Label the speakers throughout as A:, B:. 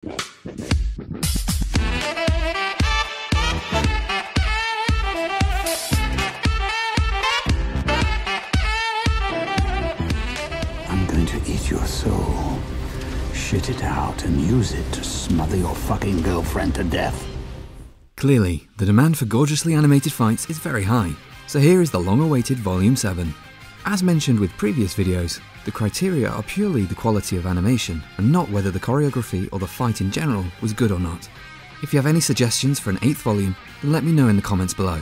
A: I'm going to eat your soul, shit it out, and use it to smother your fucking girlfriend to death.
B: Clearly, the demand for gorgeously animated fights is very high, so here is the long-awaited Volume 7. As mentioned with previous videos, the criteria are purely the quality of animation, and not whether the choreography or the fight in general was good or not. If you have any suggestions for an 8th volume, then let me know in the comments below.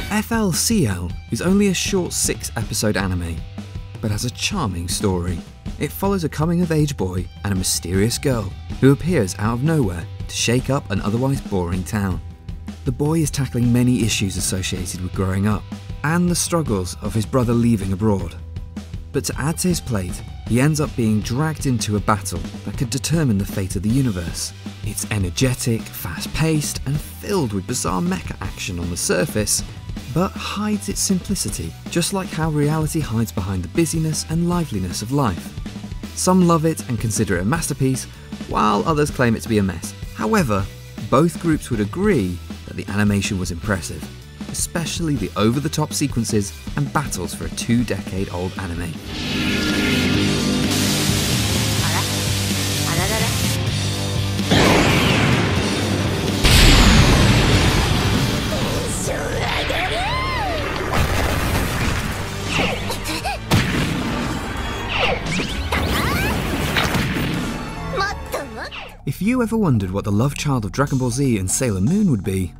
B: FLCL is only a short 6-episode anime, but has a charming story. It follows a coming-of-age boy and a mysterious girl who appears out of nowhere to shake up an otherwise boring town. The boy is tackling many issues associated with growing up and the struggles of his brother leaving abroad. But to add to his plate, he ends up being dragged into a battle that could determine the fate of the universe. It's energetic, fast-paced, and filled with bizarre mecha action on the surface, but hides its simplicity, just like how reality hides behind the busyness and liveliness of life. Some love it and consider it a masterpiece, while others claim it to be a mess. However, both groups would agree that the animation was impressive, especially the over-the-top sequences and battles for a 2-decade-old anime. If you ever wondered what the love child of Dragon Ball Z and Sailor Moon would be,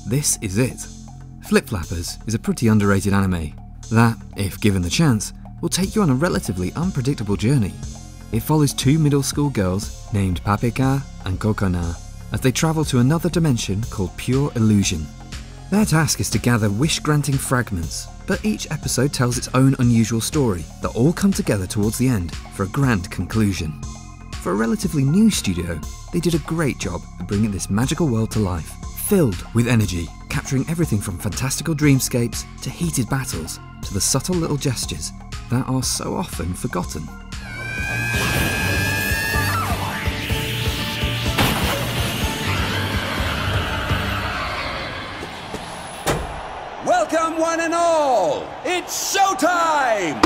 B: this is it. Flip Flappers is a pretty underrated anime that, if given the chance, will take you on a relatively unpredictable journey. It follows 2 middle school girls named Paprika and Kokona as they travel to another dimension called Pure Illusion. Their task is to gather wish-granting fragments, but each episode tells its own unusual story that all come together towards the end for a grand conclusion. For a relatively new studio, they did a great job at bringing this magical world to life, filled with energy, capturing everything from fantastical dreamscapes to heated battles to the subtle little gestures that are so often forgotten.
C: Welcome one and all! It's showtime!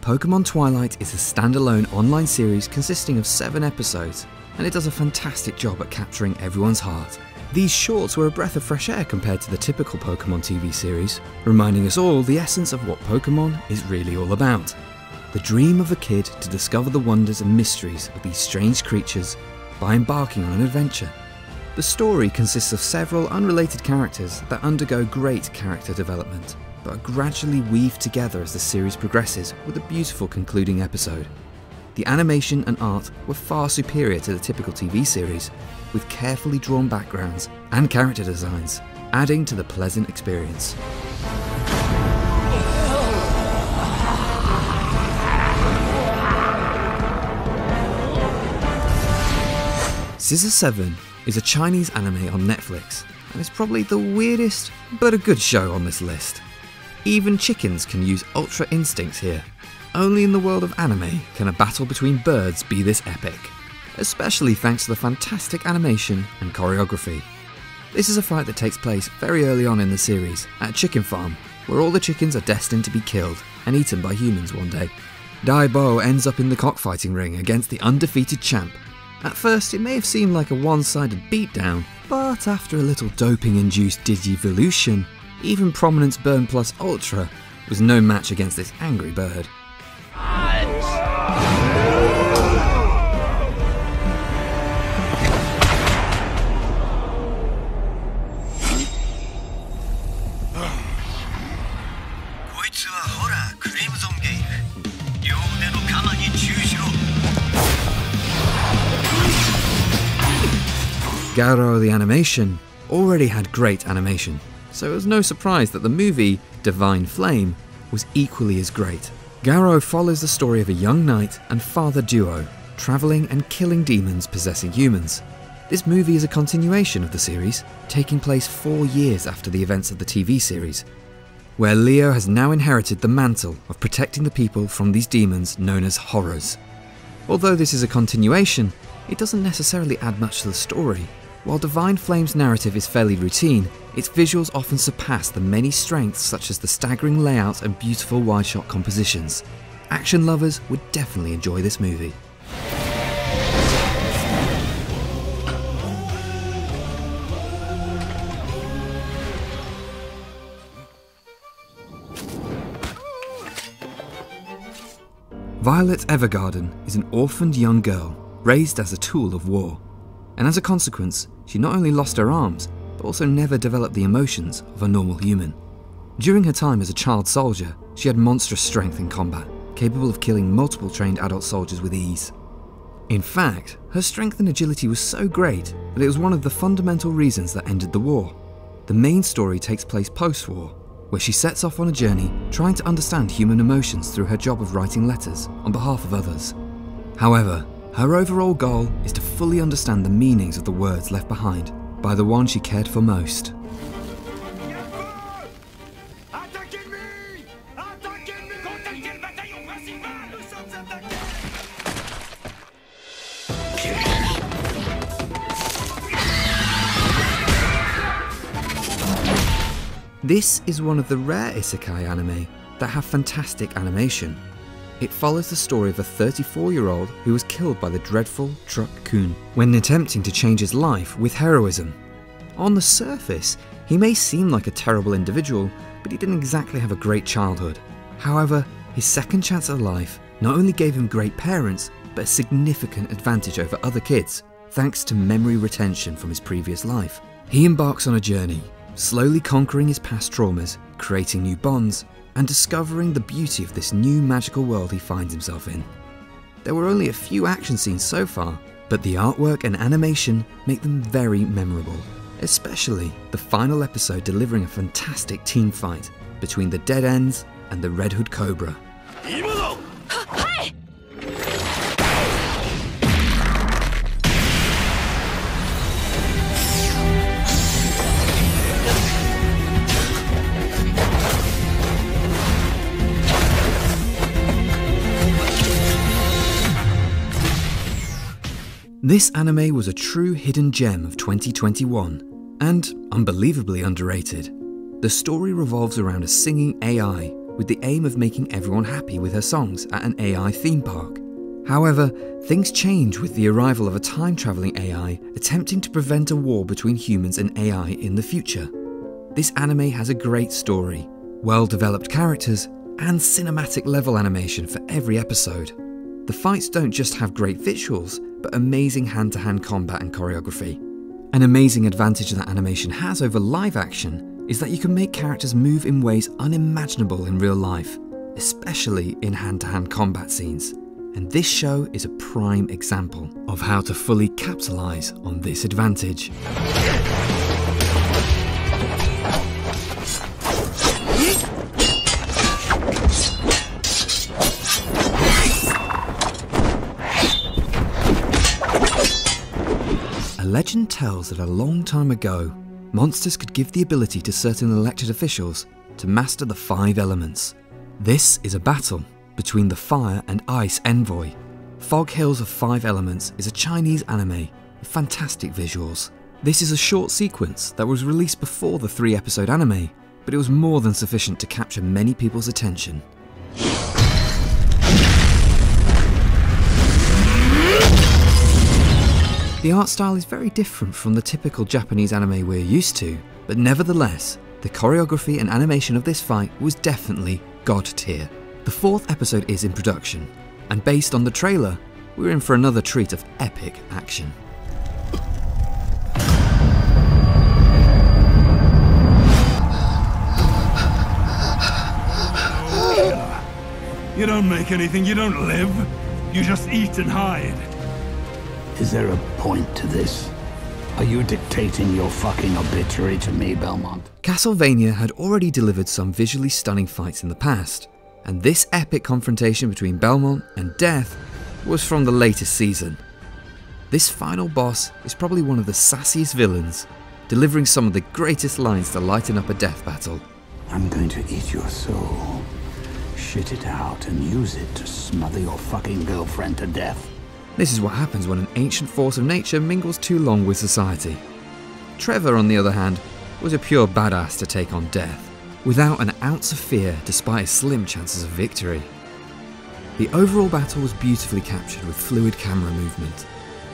B: Pokemon Twilight is a standalone online series consisting of 7 episodes, and it does a fantastic job at capturing everyone's heart. These shorts were a breath of fresh air compared to the typical Pokemon TV series, reminding us all the essence of what Pokemon is really all about. The dream of a kid to discover the wonders and mysteries of these strange creatures by embarking on an adventure. The story consists of several unrelated characters that undergo great character development, but are gradually weaved together as the series progresses with a beautiful concluding episode. The animation and art were far superior to the typical TV series, with carefully drawn backgrounds and character designs, adding to the pleasant experience. Scissor 7 is a Chinese anime on Netflix, and it's probably the weirdest but a good show on this list. Even chickens can use ultra instincts here. Only in the world of anime can a battle between birds be this epic, especially thanks to the fantastic animation and choreography. This is a fight that takes place very early on in the series, at a chicken farm, where all the chickens are destined to be killed and eaten by humans one day. Dai Bo ends up in the cockfighting ring against the undefeated champ. At first it may have seemed like a one-sided beatdown, but after a little doping-induced digivolution, even Prominence Burn Plus Ultra was no match against this angry bird. Garo the animation already had great animation, so it was no surprise that the movie Divine Flame was equally as great. Garo follows the story of a young knight and father duo travelling and killing demons possessing humans. This movie is a continuation of the series, taking place 4 years after the events of the TV series, where Leo has now inherited the mantle of protecting the people from these demons known as horrors. Although this is a continuation, it doesn't necessarily add much to the story. While Divine Flame's narrative is fairly routine, its visuals often surpass the many strengths such as the staggering layout and beautiful wide-shot compositions. Action lovers would definitely enjoy this movie. Violet Evergarden is an orphaned young girl raised as a tool of war, and as a consequence, she not only lost her arms, but also never developed the emotions of a normal human. During her time as a child soldier, she had monstrous strength in combat, capable of killing multiple trained adult soldiers with ease. In fact, her strength and agility was so great that it was one of the fundamental reasons that ended the war. The main story takes place post-war, where she sets off on a journey trying to understand human emotions through her job of writing letters on behalf of others. However, her overall goal is to fully understand the meanings of the words left behind by the one she cared for most. This is one of the rare isekai anime that have fantastic animation. It follows the story of a 34-year-old who was killed by the dreadful Truck-kun when attempting to change his life with heroism. On the surface, he may seem like a terrible individual, but he didn't exactly have a great childhood. However, his second chance at life not only gave him great parents, but a significant advantage over other kids, thanks to memory retention from his previous life. He embarks on a journey, slowly conquering his past traumas, creating new bonds, and discovering the beauty of this new magical world he finds himself in. There were only a few action scenes so far, but the artwork and animation make them very memorable, especially the final episode delivering a fantastic team fight between the Dead Ends and the Red Hood Cobra. This anime was a true hidden gem of 2021, and unbelievably underrated. The story revolves around a singing AI with the aim of making everyone happy with her songs at an AI theme park. However, things change with the arrival of a time-traveling AI attempting to prevent a war between humans and AI in the future. This anime has a great story, well-developed characters, and cinematic level animation for every episode. The fights don't just have great visuals, but amazing hand-to-hand combat and choreography. An amazing advantage that animation has over live action is that you can make characters move in ways unimaginable in real life, especially in hand-to-hand combat scenes. And this show is a prime example of how to fully capitalize on this advantage. Legend tells that a long time ago, monsters could give the ability to certain elected officials to master the 5 elements. This is a battle between the fire and ice envoy. Fog Hills of 5 Elements is a Chinese anime with fantastic visuals. This is a short sequence that was released before the 3-episode anime, but it was more than sufficient to capture many people's attention. The art style is very different from the typical Japanese anime we're used to, but nevertheless, the choreography and animation of this fight was definitely god tier. The 4th episode is in production, and based on the trailer, we're in for another treat of epic action.
D: You don't make anything, you don't live. You just eat and hide.
A: Is there a point to this? Are you dictating your fucking obituary to me, Belmont?
B: Castlevania had already delivered some visually stunning fights in the past, and this epic confrontation between Belmont and Death was from the latest season. This final boss is probably one of the sassiest villains, delivering some of the greatest lines to lighten up a death battle.
A: I'm going to eat your soul, shit it out, and use it to smother your fucking girlfriend to death.
B: This is what happens when an ancient force of nature mingles too long with society. Trevor, on the other hand, was a pure badass to take on death, without an ounce of fear despite his slim chances of victory. The overall battle was beautifully captured with fluid camera movement,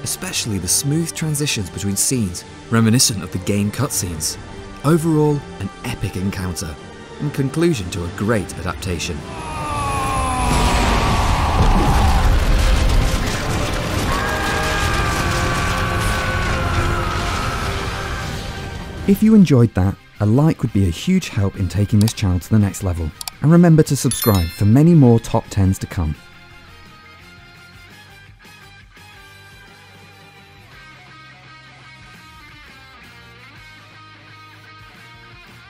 B: especially the smooth transitions between scenes reminiscent of the game cutscenes. Overall, an epic encounter, in conclusion to a great adaptation. If you enjoyed that, a like would be a huge help in taking this channel to the next level. And remember to subscribe for many more top 10s to come.